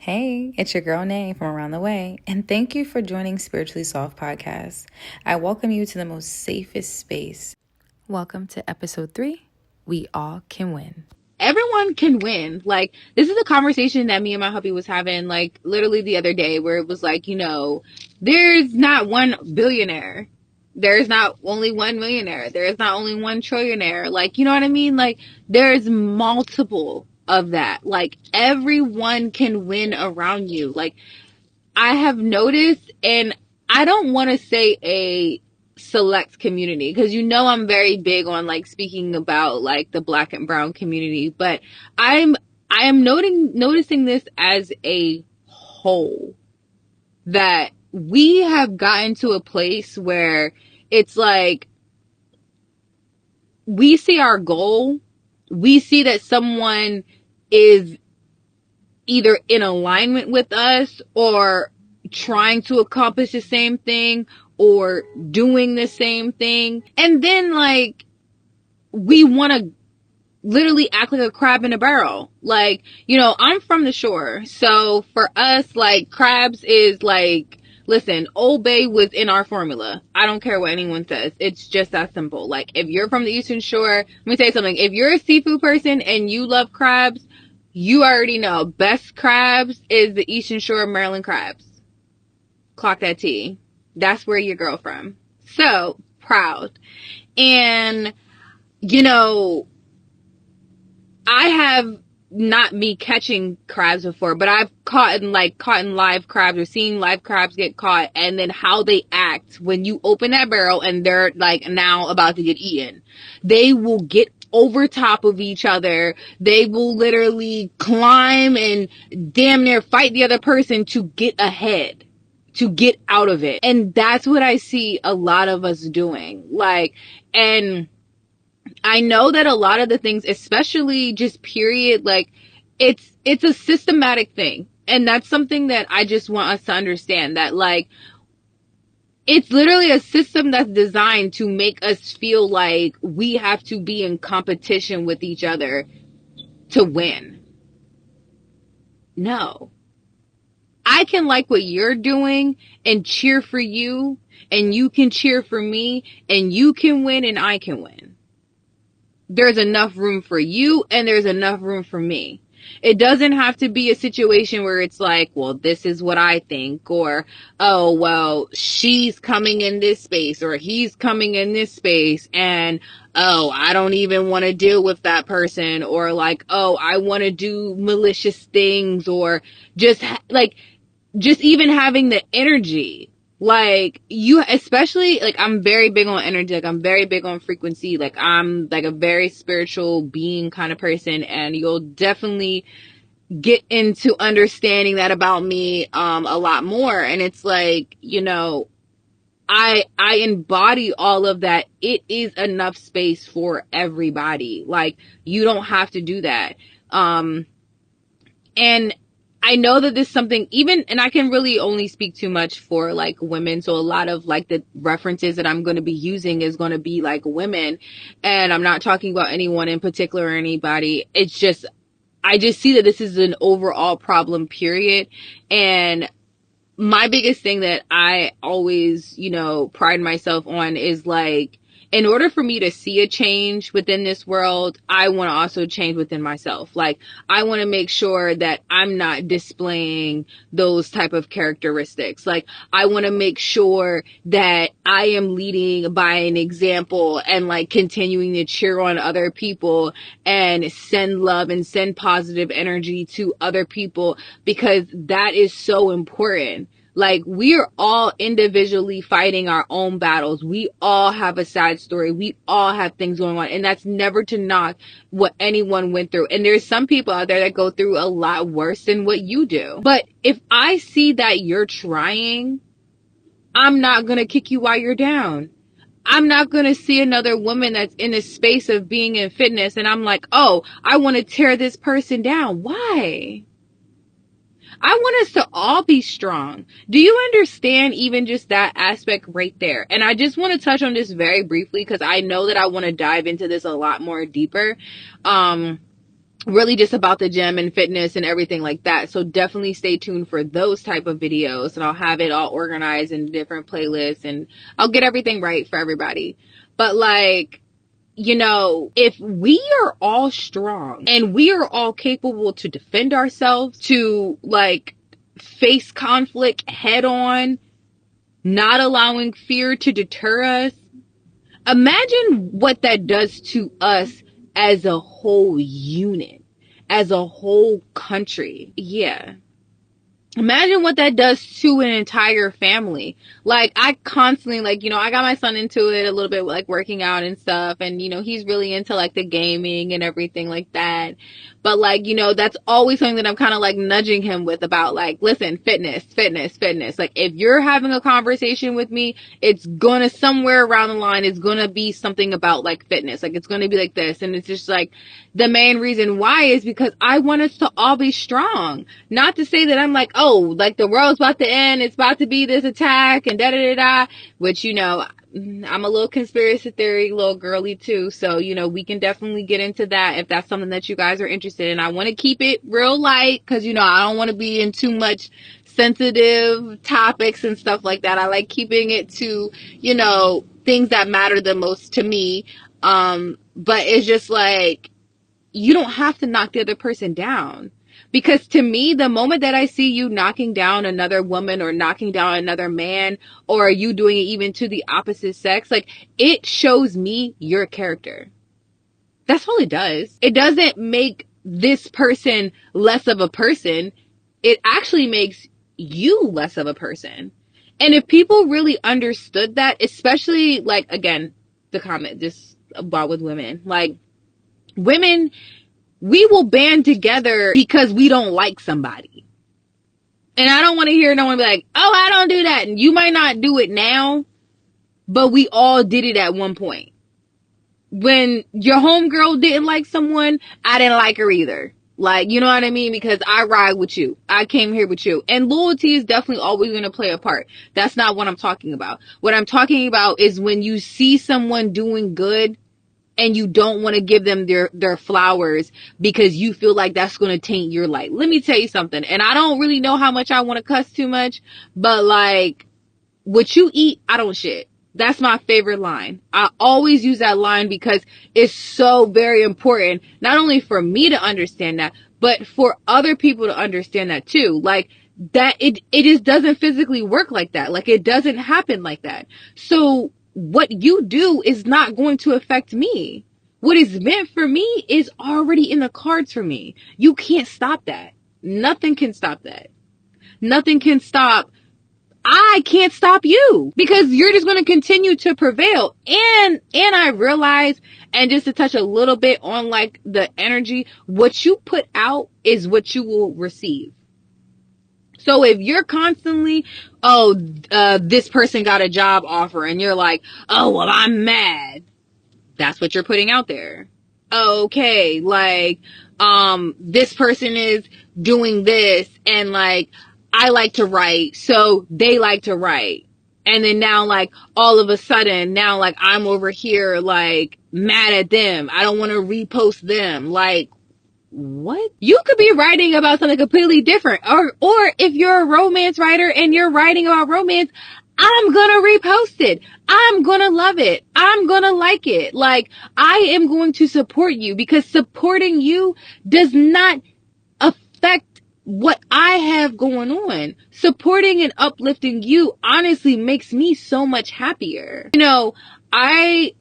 Hey, it's your girl Nay from Around the Way, and thank you for joining Spiritually Soft Podcast. I welcome you to the most safest space. Welcome to episode 3. We all can win. Everyone can win. Like, this is a conversation that me and my hubby was having, like, literally the other day, where it was like, there's not one billionaire. There's not only one millionaire. There's not only one trillionaire. Like, you know what I mean? Like, there's multiple of that. Like, everyone can win around you. Like, I have noticed, and I don't want to say a select community, because I'm very big on like speaking about like the Black and brown community, but I am noticing this as a whole, that we have gotten to a place where it's like we see our goal, we see that someone is either in alignment with us or trying to accomplish the same thing or doing the same thing. And then like we want to literally act like a crab in a barrel. Like, I'm from the shore. So for us, like, crabs is like, listen, Old Bay was in our formula. I don't care what anyone says. It's just that simple. Like, if you're from the Eastern Shore, let me tell you something. If you're a seafood person and you love crabs, you already know best crabs is the Eastern Shore of Maryland crabs. Clock that T. That's where your girl from. So proud. And, I have not me catching crabs before, but I've caught in live crabs or seen live crabs get caught, and then how they act when you open that barrel and they're like now about to get eaten. They will get over top of each other. They will literally climb and damn near fight the other person to get ahead, to get out of it. And that's what I see a lot of us doing. Like, and I know that a lot of the things, especially just period, like it's a systematic thing. And that's something that I just want us to understand, that like it's literally a system that's designed to make us feel like we have to be in competition with each other to win. No. I can like what you're doing and cheer for you, and you can cheer for me, and you can win and I can win. There's enough room for you and there's enough room for me. It doesn't have to be a situation where it's like, well, this is what I think, or, oh, well, she's coming in this space or he's coming in this space, and, oh, I don't even want to deal with that person, or like, oh, I want to do malicious things, or just even having the energy. Like, you, especially, like, I'm very big on energy. Like, I'm very big on frequency. Like, I'm, like, a very spiritual being kind of person. And you'll definitely get into understanding that about me, a lot more. And it's like, I embody all of that. It is enough space for everybody. Like, you don't have to do that. And I know that this is something, even, and I can really only speak too much for like women. So a lot of like the references that I'm going to be using is going to be like women. And I'm not talking about anyone in particular or anybody. It's just, I just see that this is an overall problem, period. And my biggest thing that I always, pride myself on is like, in order for me to see a change within this world, I want to also change within myself. Like, I want to make sure that I'm not displaying those type of characteristics. Like, I want to make sure that I am leading by an example and like continuing to cheer on other people and send love and send positive energy to other people, because that is so important. Like, we are all individually fighting our own battles. We all have a side story. We all have things going on. And that's never to knock what anyone went through. And there's some people out there that go through a lot worse than what you do. But if I see that you're trying, I'm not going to kick you while you're down. I'm not going to see another woman that's in a space of being in fitness and I'm like, oh, I want to tear this person down. Why? I want us to all be strong. Do you understand even just that aspect right there? And I just want to touch on this very briefly, because I know that I want to dive into this a lot more deeper. really just about the gym and fitness and everything like that. So definitely stay tuned for those type of videos, and I'll have it all organized in different playlists, and I'll get everything right for everybody. But like, you know, if we are all strong and we are all capable to defend ourselves, to like face conflict head on, not allowing fear to deter us, imagine what that does to us as a whole unit, as a whole country. Yeah. Imagine what that does to an entire family. Like, I constantly, like, you know, I got my son into it a little bit, like working out and stuff. And, you know, he's really into like the gaming and everything like that. But like, you know, that's always something that I'm kind of like nudging him with about like, listen, fitness, fitness, fitness. Like, if you're having a conversation with me, it's gonna somewhere around the line, it's gonna be something about like fitness. Like, it's gonna be like this. And it's just like, the main reason why is because I want us to all be strong. Not to say that I'm like, oh, like the world's about to end, it's about to be this attack and da da da da, which, you know, I'm a little conspiracy theory, little girly too. So, you know, we can definitely get into that if that's something that you guys are interested in. I want to keep it real light because, you know, I don't want to be in too much sensitive topics and stuff like that. I like keeping it to, you know, things that matter the most to me. But it's just like, you don't have to knock the other person down. Because to me, the moment that I see you knocking down another woman or knocking down another man, or you doing it even to the opposite sex, like, it shows me your character. That's all it does. It doesn't make this person less of a person. It actually makes you less of a person. And if people really understood that, especially like, again, the comment just about with women, like, women, we will band together because we don't like somebody. And I don't want to hear no one be like, oh, I don't do that. And you might not do it now, but we all did it at one point. When your homegirl didn't like someone, I didn't like her either. Like, you know what I mean? Because I ride with you. I came here with you. And loyalty is definitely always going to play a part. That's not what I'm talking about. What I'm talking about is when you see someone doing good and you don't want to give them their flowers because you feel like that's going to taint your light. Let me tell you something. And I don't really know how much I want to cuss too much, but like, what you eat, I don't shit. That's my favorite line. I always use that line because it's so very important, not only for me to understand that, but for other people to understand that too. Like, that it just doesn't physically work like that. Like, it doesn't happen like that. So what you do is not going to affect me. What is meant for me is already in the cards for me. You can't stop that. Nothing can stop that. Nothing can stop. I can't stop you because you're just going to continue to prevail. And I realize, and just to touch a little bit on like the energy, what you put out is what you will receive. So if you're constantly, this person got a job offer and you're like, oh, well, I'm mad. That's what you're putting out there. Okay. Like, this person is doing this and like, I like to write, so they like to write. And then now, like, all of a sudden, now, like, I'm over here, like, mad at them. I don't want to repost them. Like, what? You could be writing about something completely different. Or if you're a romance writer and you're writing about romance, I'm gonna repost it. I'm gonna love it. I'm gonna like it. Like, I am going to support you because supporting you does not affect what I have going on. Supporting and uplifting you honestly makes me so much happier. You know, I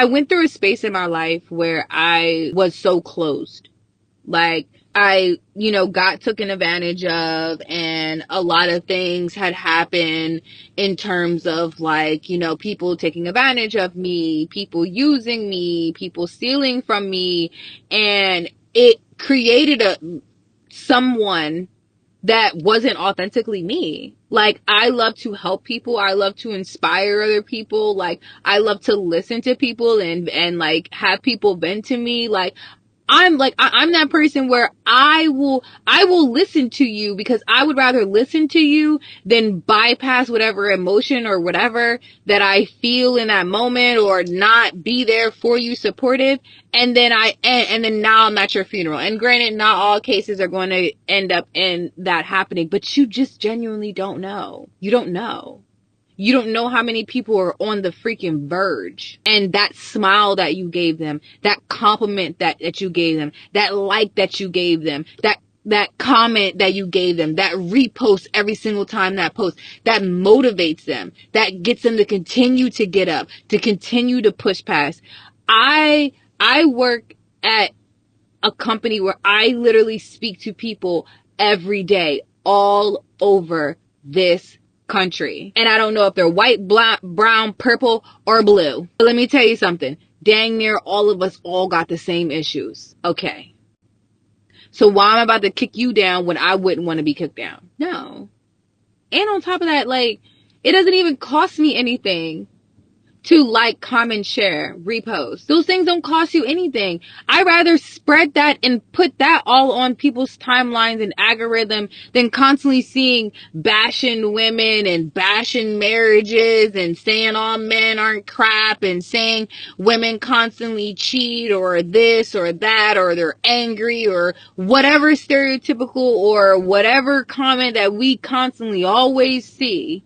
went through a space in my life where I was so closed. Like, I, you know, got taken advantage of, and a lot of things had happened in terms of like, you know, people taking advantage of me, people using me, people stealing from me, and it created someone that wasn't authentically me. Like, I love to help people. I love to inspire other people. Like, I love to listen to people and like have people vent to me. Like, I'm that person where I will listen to you, because I would rather listen to you than bypass whatever emotion or whatever that I feel in that moment, or not be there for you supportive. And then and then now I'm at your funeral. And granted, not all cases are going to end up in that happening, but you just genuinely don't know. You don't know. You don't know how many people are on the freaking verge. And that smile that you gave them, that compliment that you gave them, that like that you gave them, that comment that you gave them, that repost every single time that post, that motivates them, that gets them to continue to get up, to continue to push past. I work at a company where I literally speak to people every day all over this country. And I don't know if they're white, black, brown, purple, or blue. But let me tell you something. Dang near all of us all got the same issues. Okay. So why am I about to kick you down when I wouldn't want to be kicked down? No. And on top of that, like, it doesn't even cost me anything to like, comment, share, repost. Those things don't cost you anything. I rather spread that and put that all on people's timelines and algorithm than constantly seeing bashing women and bashing marriages and saying all men aren't crap and saying women constantly cheat or this or that or they're angry or whatever stereotypical or whatever comment that we constantly always see.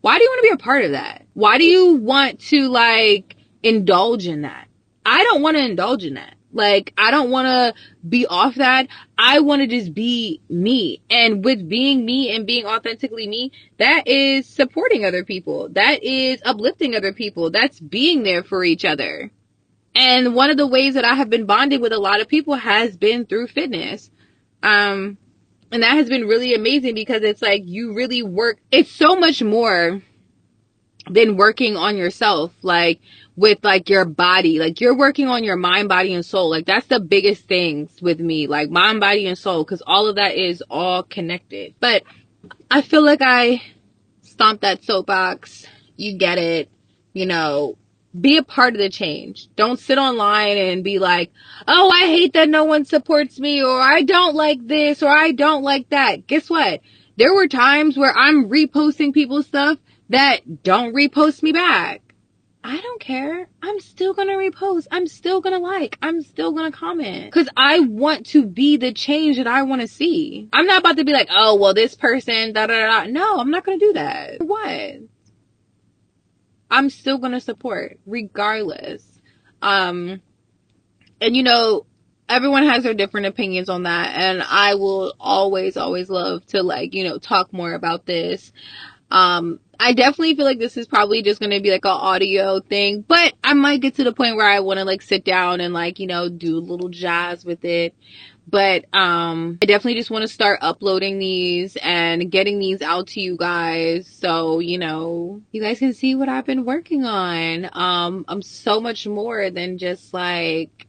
Why do you want to be a part of that? Why do you want to like indulge in that? I don't want to indulge in that. Like, I don't want to be off that. I want to just be me. And with being me and being authentically me, that is supporting other people. That is uplifting other people. That's being there for each other. And one of the ways that I have been bonded with a lot of people has been through fitness. And that has been really amazing because it's like you really work. It's so much more than working on yourself, like with like your body. Like you're working on your mind, body, and soul. Like that's the biggest things with me, like mind, body, and soul, because all of that is all connected. But I feel like I stomped that soapbox. You get it. You know, be a part of the change. Don't sit online and be like, oh, I hate that no one supports me, or I don't like this, or I don't like that. Guess what? There were times where I'm reposting people's stuff that don't repost me back. I don't care. I'm still gonna repost. I'm still gonna like. I'm still gonna comment. Because I want to be the change that I want to see. I'm not about to be like, oh, well, this person, da da da. No, I'm not gonna do that. For what? I'm still gonna support regardless. And you know, everyone has their different opinions on that, and I will always love to like, you know, talk more about this. I definitely feel like this is probably just gonna be like an audio thing, but I might get to the point where I want to like sit down and like, you know, do a little jazz with it. But I definitely just want to start uploading these and getting these out to you guys, so you know, you guys can see what I've been working on. I'm so much more than just like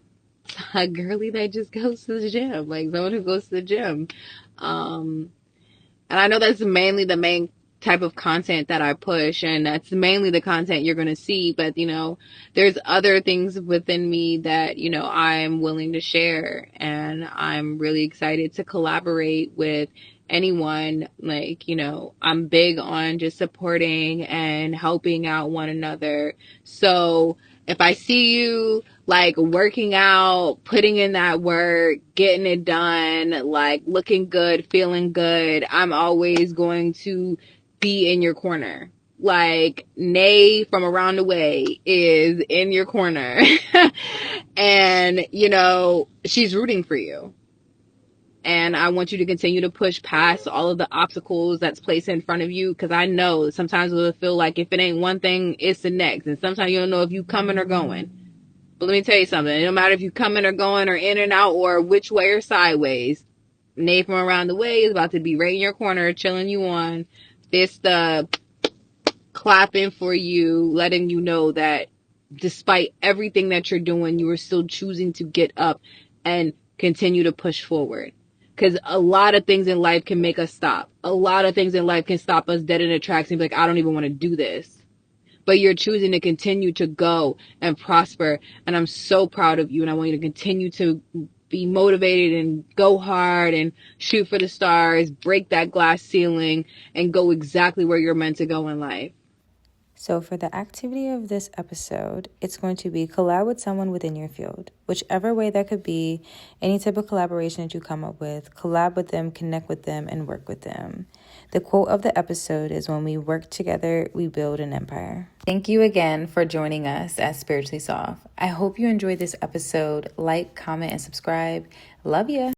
a girly that just goes to the gym, like someone who goes to the gym. And I know that's mainly the main type of content that I push, and that's mainly the content you're going to see. But, you know, there's other things within me that, you know, I'm willing to share, and I'm really excited to collaborate with anyone. Like, you know, I'm big on just supporting and helping out one another. So if I see you like working out, putting in that work, getting it done, like looking good, feeling good, I'm always going to be in your corner. Like Nay from around the way is in your corner. And, you know, she's rooting for you. And I want you to continue to push past all of the obstacles that's placed in front of you. Because I know sometimes it'll feel like if it ain't one thing, it's the next. And sometimes you don't know if you coming or going. But let me tell you something. It don't matter if you coming or going or in and out or which way or sideways. Nate from around the way is about to be right in your corner, chilling you on. This the clapping for you, letting you know that despite everything that you're doing, you are still choosing to get up and continue to push forward. Because a lot of things in life can make us stop. A lot of things in life can stop us dead in the tracks and be like, I don't even want to do this. But you're choosing to continue to go and prosper. And I'm so proud of you. And I want you to continue to be motivated and go hard and shoot for the stars, break that glass ceiling, and go exactly where you're meant to go in life. So for the activity of this episode, it's going to be collab with someone within your field. Whichever way that could be, any type of collaboration that you come up with, collab with them, connect with them, and work with them. The quote of the episode is, when we work together, we build an empire. Thank you again for joining us at Spiritually Soft. I hope you enjoyed this episode. Like, comment, and subscribe. Love ya.